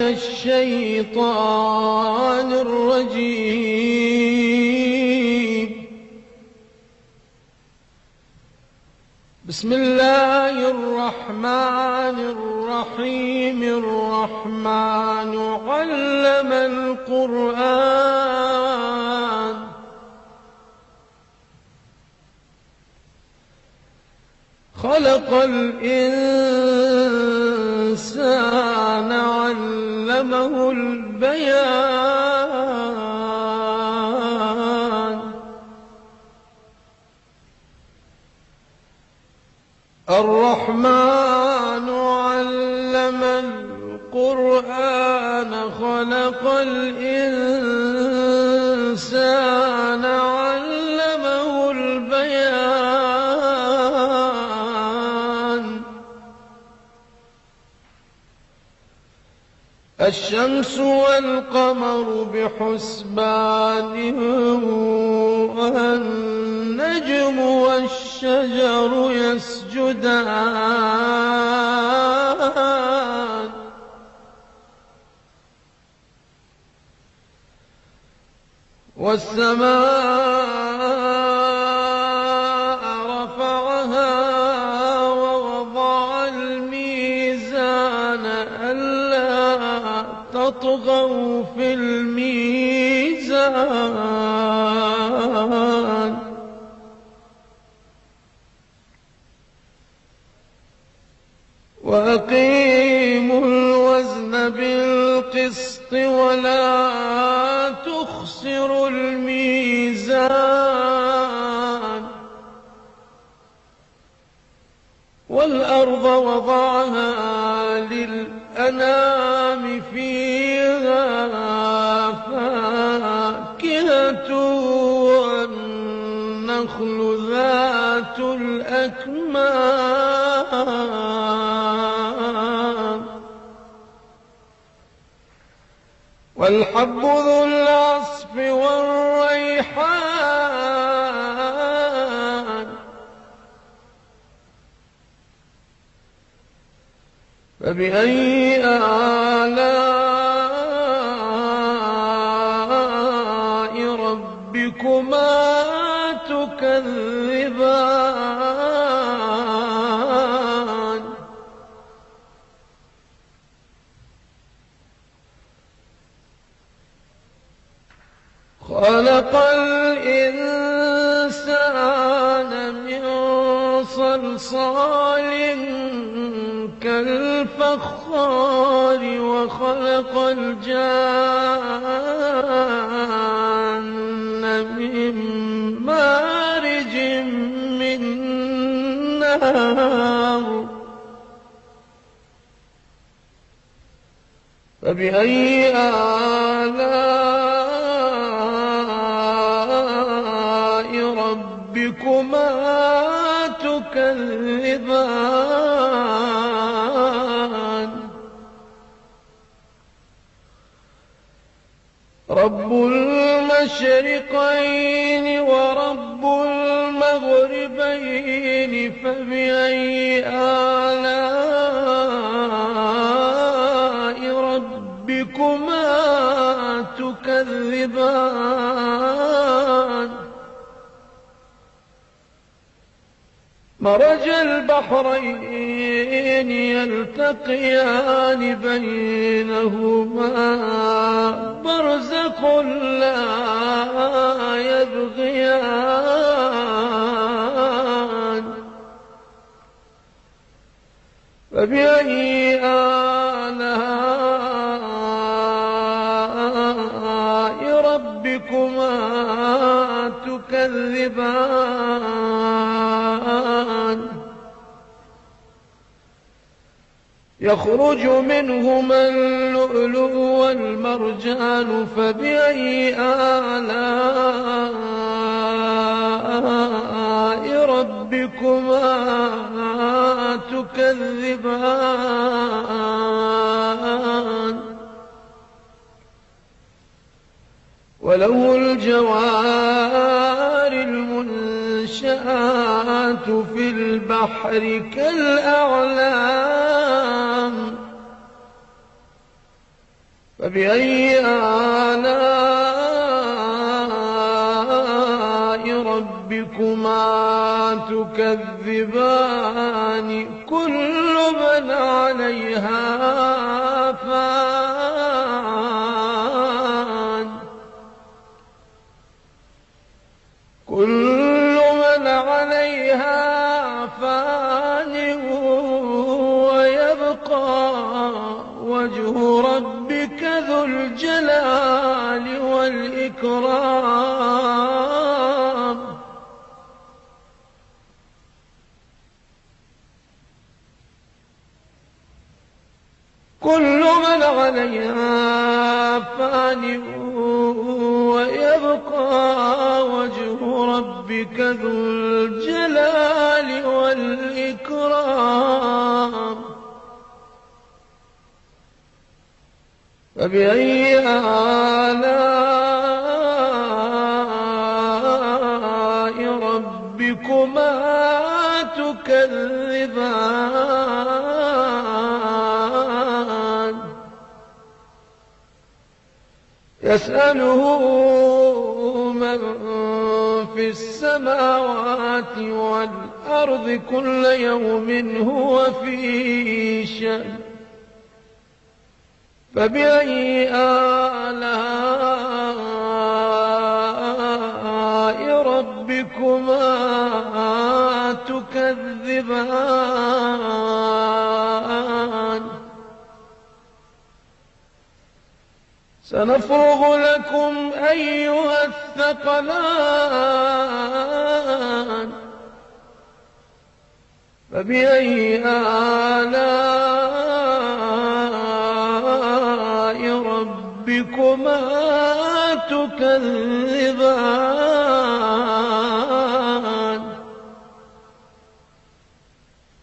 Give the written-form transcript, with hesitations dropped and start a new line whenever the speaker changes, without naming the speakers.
الشيطان الرجيم. بسم الله الرحمن الرحيم. الرحمن علم القرآن خلق الإنسان علمه البيان. الرحمن علم القرآن خلق الإنسان علمه البيان. الشمس والقمر بحسبان والنجم والشجر يسجدان. والسماء رفعها ووضع الميزان ألا تطغوا في الميزان. وأقيموا الوزن بالقسط ولا تخسروا الميزان. والأرض وضعها للأنام فيها فاكهة والنخل ذات الأكمام والحب ذو العصف والريحان. فبأي آلاء ربكما تكذبان. خلق الإنسان من صلصال كالفخار وخلق الجان من مارج من نار. فبأي آلاء ربكما تكذبان. رب المشرقين ورب المغربين. فبأي آلاء ربكما تكذبان. مرج البحرين يلتقيان بينهما برزخ لا يبغيان. فبأي آلاء ربكما تكذبان. يخرج منهما اللؤلؤ والمرجان. فبأي آلاء ربكما تكذبان. وله الجوار المنشآت في البحر كالأعلام فبأي آلاء ربكما تكذبان كل من عليها فان كل من عليها فان ويبقى وجه ربك ذو الجلال والإكرام كل من عليها فان ويبقى وجه ربك ذو الجلال والإكرام فبأي آلاء ربكما تكذبان يسأله من في السماوات والأرض كل يوم هو في شأن فبأي آلاء ربكما تكذبان سنفرغ لكم أيها الثقلان فبأي آلاء ربكما تكذبان